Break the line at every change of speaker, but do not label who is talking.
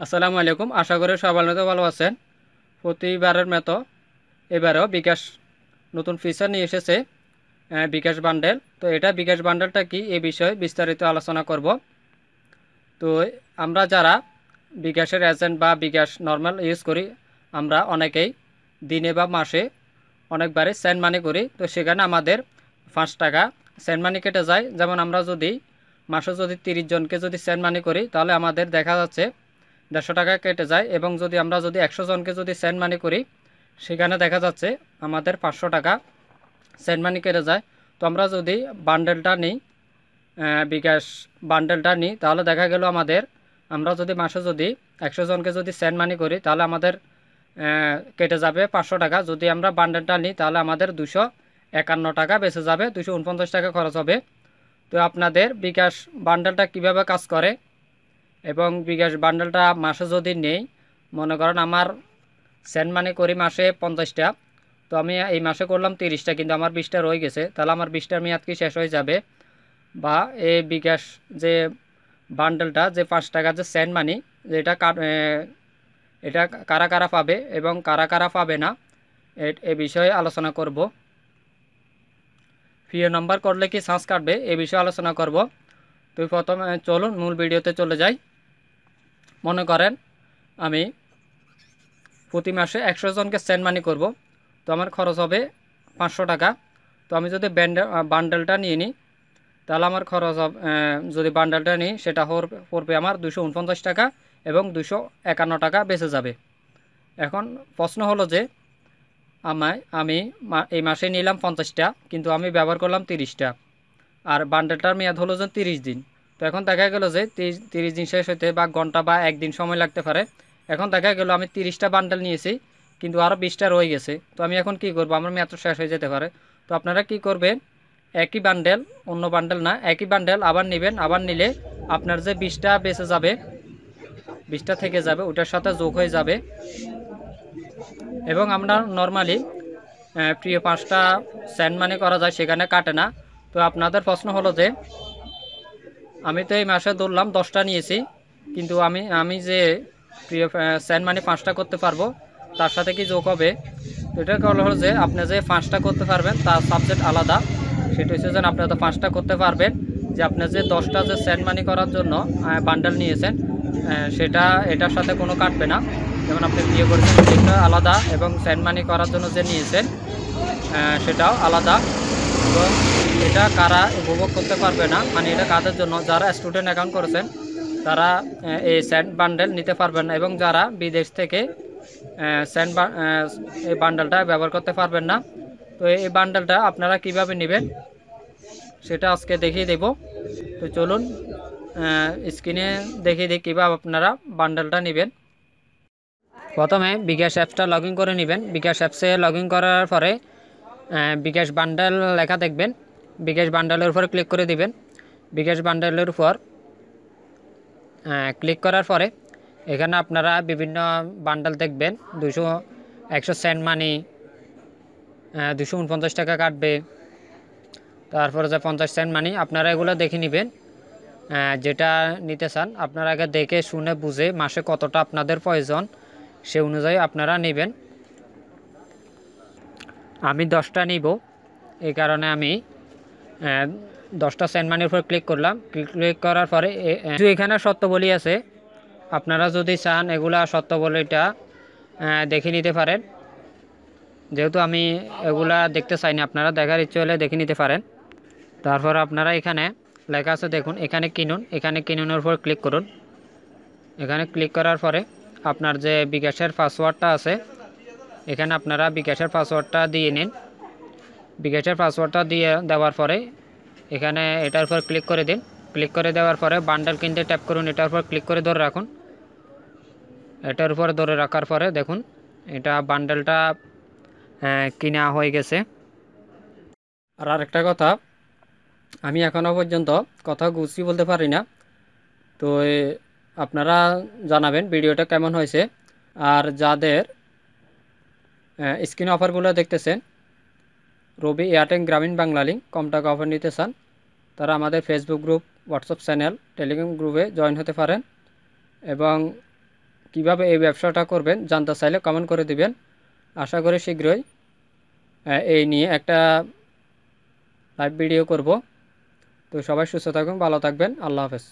আসসালামু আলাইকুম। আশা করি সবাই ভালো আছেন। প্রতিবারের মতো এবারেও বিকাশ নতুন ফিচার নিয়ে এসেছে, বিকাশ বান্ডেল। তো এটা বিকাশ বান্ডেলটা কি এ বিষয়ে বিস্তারিত আলোচনা করব। তো আমরা যারা বিকাশের এজেন্ট বা বিকাশ নর্মাল ইউজ করি, আমরা অনেকেই দিনে বা মাসে অনেকবারই সেন্ড মানি করি। তো সেখানে আমাদের 5 টাকা সেন্ড মানি কেটে যায়। যেমন আমরা যদি মাসে যদি 30 জনকে যদি সেন্ড মানি করি, তাহলে আমাদের দেখা যাচ্ছে 150 টাকা কেটে যায়। এবং যদি আমরা যদি 100 জনকে যদি সেন্ড মানি করি, সেখানে দেখা যাচ্ছে আমাদের 500 টাকা সেন্ড মানি কেটে যায়। তো আমরা যদি বান্ডেলটা নিই, বিকাশ বান্ডেলটা নিই, তাহলে দেখা গেল আমাদের আমরা যদি মাসে যদি 100 জনকে যদি সেন্ড মানি করি, তাহলে আমাদের কেটে যাবে 500 টাকা। যদি আমরা বান্ডেলটা নিই, তাহলে আমাদের 251 টাকা বেঁচে যাবে, 249 টাকা খরচ হবে। তো আপনাদের বিকাশ বান্ডেলটা কিভাবে কাজ করে এবং বিকাশ বান্ডেলটা মাসে যদি নেই, মনে করেন আমার সেন্ড মানি করি মাসে 50টা, তো আমি এই মাসে করলাম 30টা, কিন্তু আমার 20টা রয়ে গেছে, তাহলে আমার 20টার মেয়াদ কি শেষ হয়ে যাবে? বা এই বিকাশ যে বান্ডেলটা যে 5 টাকা যে সেন্ড মানি, যেটা এটা কারা কারা পাবে এবং কারা কারা পাবে না, এ বিষয়ে আলোচনা করব। প্রিয় নাম্বার করলে কি চান্স কাটবে, এ বিষয়ে আলোচনা করব। তো প্রথমে চলুন মূল ভিডিওতে চলে যাই। মনে করেন আমি প্রতি মাসে 100 জনকে সেন্ড মানি করব, তো আমার খরচ হবে 500 টাকা। তো আমি যদি বান্ডেলটা নিয়ে নিই, তাহলে আমার খরচ হবে, যদি বান্ডেলটা নিই সেটা পড়বে আমার 249 টাকা এবং 251 টাকা বেঁচে যাবে। এখন প্রশ্ন হলো যে আমি এই মাসে নিলাম 50টা, কিন্তু আমি ব্যবহার করলাম 30টা, আর বান্ডেলটার মেয়াদ হলো যে 30 দিন। তো এখন দেখা গেল যে 30 দিন শেষ হতে বা ঘন্টা বা একদিন সময় লাগতে পারে। এখন দেখা গেল আমি 30টা বান্ডেল নিয়েছি, কিন্তু আরও 20টা রয়ে গেছে। তো আমি এখন কি করব? আমার মেয়াদ তো শেষ হয়ে যেতে পারে। তো আপনারা কি করবেন, একই বান্ডেল, অন্য বান্ডেল না, একই বান্ডেল আবার নেবেন। আবার নিলে আপনার যে 20টা বেঁচে যাবে, 20টা থেকে যাবে, ওটার সাথে যোগ হয়ে যাবে। এবং আমরা নর্মালি প্রিয় 5টা সেন্ড মানি করা যায়, সেখানে কাটে না। তো আপনাদের প্রশ্ন হলো যে আমি তো এই মাসে ধরলাম 10টা নিয়েছি, কিন্তু আমি যে প্রিয় সেন্ড মানি 5টা করতে পারবো, তার সাথে কি যোগ হবে? তো এটা হলো যে আপনি যে 5টা করতে পারবেন তার সাবজেক্ট আলাদা। সেটা হচ্ছে যে আপনি তো 5টা করতে পারবেন, যে আপনি যে 10টা যে সেন্ড মানি করার জন্য বান্ডেল নিয়েছেন, সেটা এটার সাথে কোনো কাটবে না। যেমন আপনি বিয়ে করেছেন সেটা আলাদা, এবং সেন্ড মানি করার জন্য যে নিয়েছেন সেটাও আলাদা। এবং এটা কারা উপভোগ করতে পারবে না, মানে এটা কাদের জন্য? যারা স্টুডেন্ট অ্যাকাউন্ট করেছেন তারা এই সেন্ড বান্ডেল নিতে পারবেন না, এবং যারা বিদেশ থেকে সেন্ড এই বান্ডেলটা ব্যবহার করতে পারবেন না। তো এই বান্ডেলটা আপনারা কিভাবে নেবেন সেটা আজকে দেখিয়ে দেব। তো চলুন স্ক্রিনে দেখিয়ে দিই কীভাবে আপনারা বান্ডেলটা নেবেন। প্রথমে বিকাশ অ্যাপসটা লগ ইন করে নেবেন। বিকাশ অ্যাপসে লগ ইন করার পরে বিকাশ বান্ডেল লেখা দেখবেন, বিকাশ বান্ডেলের উপর ক্লিক করে দিবেন। বিকাশ বান্ডেলের উপর ক্লিক করার পরে এখানে আপনারা বিভিন্ন বান্ডেল দেখবেন। 100 সেন্ট মানি, 249 টাকা কাটবে, তারপরে যে 50 সেন্ট মানি, আপনারা এগুলো দেখে নেবেন। যেটা নিতে চান আপনারা আগে দেখে শুনে বুঝে মাসে কতটা আপনাদের প্রয়োজন সে অনুযায়ী আপনারা নেবেন। আমি 10টা নিব, এই কারণে আমি 10টা সেন্ট মানির উপর ক্লিক করলাম। ক্লিক করার পরে এখানে শর্তাবলী আছে, আপনারা যদি চান এগুলা শর্তাবলীটা দেখে নিতে পারেন। যেহেতু আমি এগুলা দেখতে চাই না, আপনারা দেখার ইচ্ছে হলে দেখে নিতে পারেন। তারপর আপনারা এখানে লেখা আছে দেখুন, এখানে কিনুন, এখানে কিনুনের উপর ক্লিক করুন। এখানে ক্লিক করার পরে আপনার যে বিকাশের পাসওয়ার্ডটা আছে, এখানে আপনারা বিকাশের পাসওয়ার্ডটা দিয়ে নিন। বিকাশের পাসওয়ার্ডটা দিয়ে দেওয়ার পরে এখানে এটার উপর ক্লিক করে দিন। ক্লিক করে দেওয়ার পরে বান্ডেল কিনতে ট্যাপ করুন, এটার উপর ক্লিক করে ধরে রাখুন। এটার উপর ধরে রাখার পরে দেখুন এটা বান্ডেলটা কিনা হয়ে গেছে। আর আরেকটা কথা, আমি এখনও পর্যন্ত কথা গুছিয়ে বলতে পারি না। তো আপনারা জানাবেন ভিডিওটা কেমন হয়েছে। আর যাদের স্ক্রিন অফারগুলো দেখতেছেন, রবি এয়ারটেল গ্রামীণ বাংলা লিঙ্ক কম টাকা অফার নিতে চান, তারা আমাদের Facebook group, WhatsApp channel, Telegram গ্রুপে জয়েন হতে পারেন। এবং কিভাবে এই ব্যবসাটা করবেন জানতে চাইলে কমেন্ট করে দিবেন। আশা করি শীঘ্রই এই নিয়ে একটা লাইভ ভিডিও করব। তো সবাই সুস্থ থাকবেন, ভালো থাকবেন। আল্লাহ হাফেজ।